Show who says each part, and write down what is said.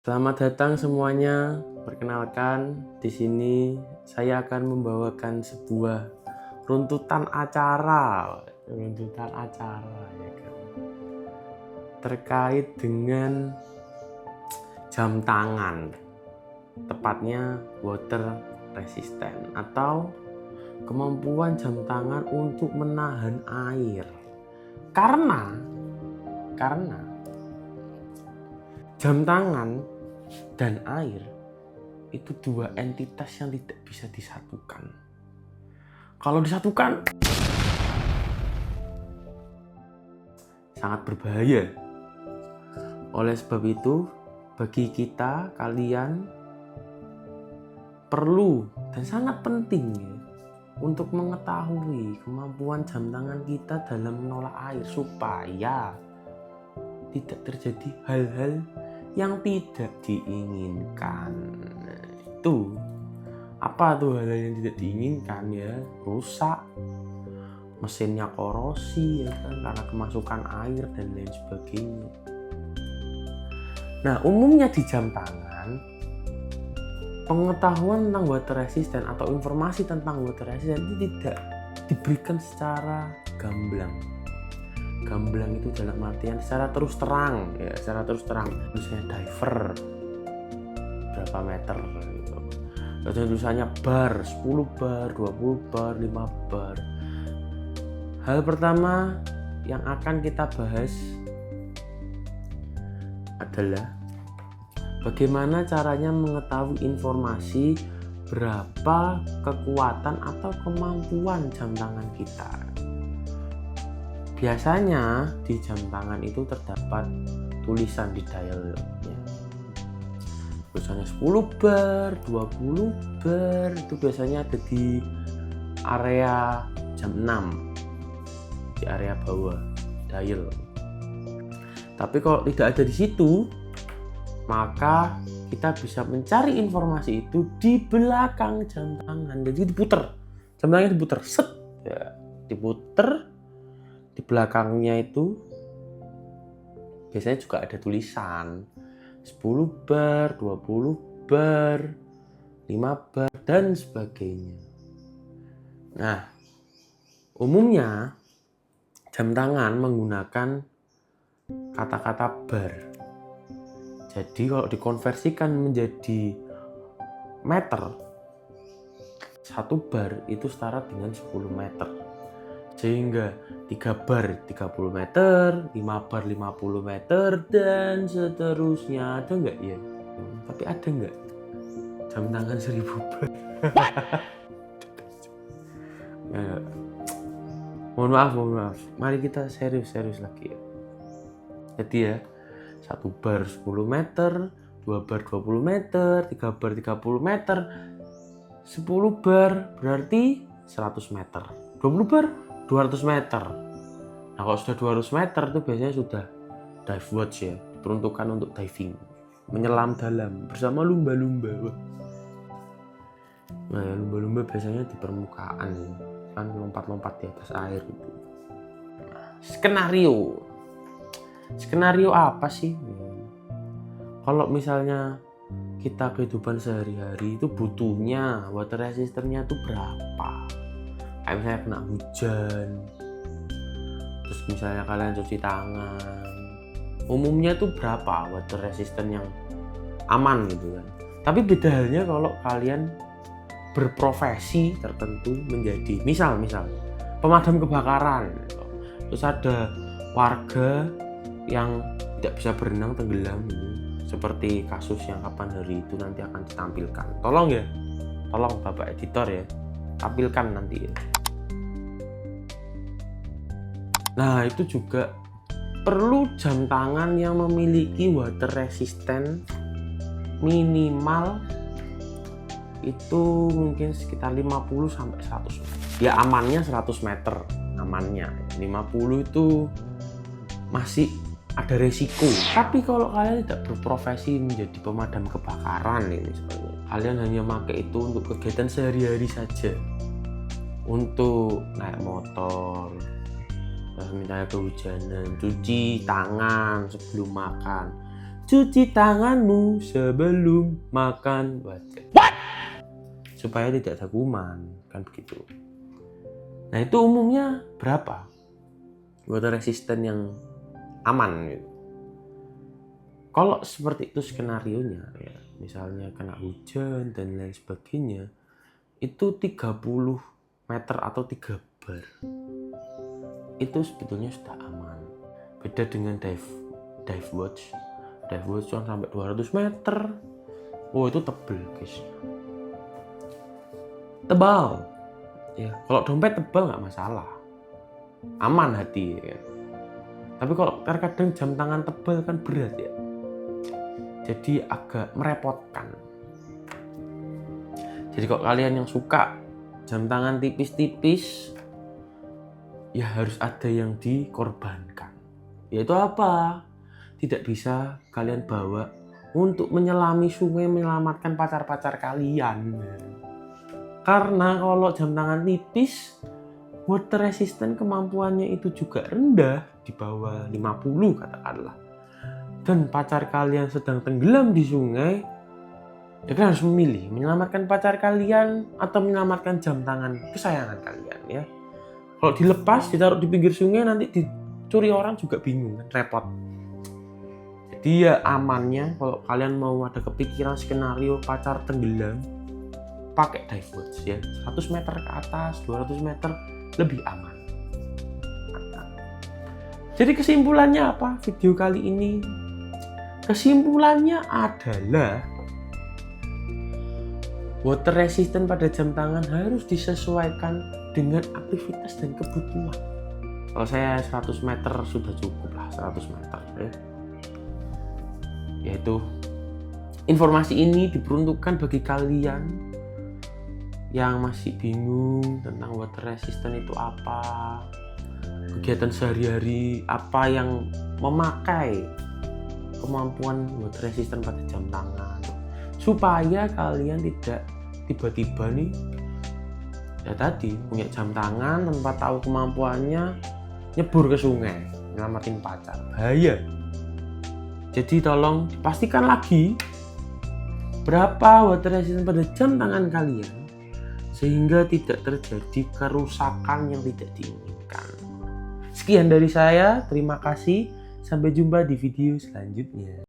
Speaker 1: Selamat datang semuanya. Perkenalkan, di sini saya akan membawakan sebuah runtutan acara ya kan. Terkait dengan jam tangan, tepatnya water resistant atau kemampuan jam tangan untuk menahan air. Karena jam tangan dan air itu dua entitas yang tidak bisa disatukan. Kalau disatukan sangat berbahaya. Oleh sebab itu, bagi kita, kalian perlu dan sangat penting ya, untuk mengetahui kemampuan jam tangan kita dalam menolak air supaya tidak terjadi hal-hal yang tidak diinginkan. Itu apa tuh hal yang tidak diinginkan ya? Rusak, mesinnya korosi ya kan, karena kemasukan air dan lain sebagainya. Nah, umumnya di jam tangan, pengetahuan tentang water resistant atau informasi tentang water resistant itu tidak diberikan secara gamblang. Gamblang itu dalam artian secara terus terang ya, misalnya diver berapa meter gitu. Dan tulisannya bar, 10 bar, 20 bar, 5 bar. Hal pertama yang akan kita bahas adalah bagaimana caranya mengetahui informasi berapa kekuatan atau kemampuan jam tangan kita. Biasanya di jam tangan itu terdapat tulisan di dialnya. Tulisannya 10 bar, 20 bar, itu biasanya ada di area jam 6, di area bawah dial. Tapi kalau tidak ada di situ, maka kita bisa mencari informasi itu di belakang jam tangan. Jadi diputer, jam tangannya diputer, set, ya, diputer. Di belakangnya itu biasanya juga ada tulisan 10 bar, 20 bar, 5 bar, dan sebagainya. Nah, umumnya jam tangan menggunakan kata-kata bar. Jadi kalau dikonversikan menjadi meter, 1 bar itu setara dengan 10 meter. Sehingga 3 bar 30 meter, 5 bar 50 meter, dan seterusnya. Ada nggak ya? Tapi ada nggak jam tangan 1000 bar? Ya, mohon maaf. Mari kita serius lagi ya. Jadi ya, 1 bar 10 meter, 2 bar 20 meter, 3 bar 30 meter, 10 bar berarti 100 meter, 20 bar 200 meter. Nah, kalau sudah 200 meter itu biasanya sudah dive watch ya, diperuntukkan untuk diving, menyelam dalam bersama lumba-lumba. Nah, lumba-lumba biasanya di permukaan kan, lompat-lompat di atas air gitu. Skenario apa sih? Kalau misalnya kita kehidupan sehari-hari itu butuhnya water resistance-nya itu berapa? Kayak misalnya kena hujan, terus misalnya kalian cuci tangan, umumnya tuh berapa water resistant yang aman gitu kan. Tapi beda halnya kalau kalian berprofesi tertentu menjadi misal pemadam kebakaran gitu. Terus ada warga yang tidak bisa berenang, tenggelam gitu. Seperti kasus yang kapan hari itu nanti akan ditampilkan. Tolong Bapak editor ya, tampilkan nanti ya. Nah, itu juga perlu jam tangan yang memiliki water resistant minimal itu mungkin sekitar 50 sampai 100. Ya amannya 100 meter, amannya. 50 itu masih ada resiko. Tapi kalau kalian tidak berprofesi menjadi pemadam kebakaran nih misalnya, kalian hanya pakai itu untuk kegiatan sehari-hari saja, untuk naik motor, misalnya kehujanan, cuci tangan sebelum makan, cuci tanganmu sebelum makan. Supaya tidak ada kuman, kan begitu. Nah itu umumnya berapa water resistant yang aman gitu. Kalau seperti itu skenarionya ya, misalnya kena hujan dan lain sebagainya, itu 30 meter atau 3 bar itu sebetulnya sudah aman. Beda dengan dive watch kan sampai 200 meter. Oh itu tebel guys, tebal ya. Kalau dompet tebal nggak masalah, aman hati ya. Tapi kalau terkadang jam tangan tebal kan berat ya, jadi agak merepotkan. Jadi kalau kalian yang suka jam tangan tipis-tipis, ya harus ada yang dikorbankan. Yaitu apa? Tidak bisa kalian bawa untuk menyelami sungai menyelamatkan pacar-pacar kalian. Karena kalau jam tangan tipis, water resistant kemampuannya itu juga rendah, di bawah 50 katakanlah. Dan pacar kalian sedang tenggelam di sungai, ya kan harus memilih menyelamatkan pacar kalian atau menyelamatkan jam tangan kesayangan kalian ya. Kalau dilepas ditaruh di pinggir sungai nanti dicuri orang juga bingung kan, repot. Jadi ya amannya kalau kalian mau ada kepikiran skenario pacar tenggelam, pakai dive watch ya. 100 meter ke atas, 200 meter lebih aman. Jadi kesimpulannya apa video kali ini? Kesimpulannya adalah water resistant pada jam tangan harus disesuaikan dengan aktivitas dan kebutuhan. Kalau saya 100 meter sudah cukup lah, 100 meter ya. Yaitu informasi ini diperuntukkan bagi kalian yang masih bingung tentang water resistant itu apa, kegiatan sehari-hari apa yang memakai kemampuan water resistant pada jam tangan, supaya kalian tidak tiba-tiba nih ya tadi punya jam tangan tanpa tahu kemampuannya nyebur ke sungai nyelamatin pacar, bahaya. Jadi tolong dipastikan lagi berapa water resistant pada jam tangan kalian sehingga tidak terjadi kerusakan yang tidak diinginkan. Sekian dari saya, terima kasih. Sampai jumpa di video selanjutnya.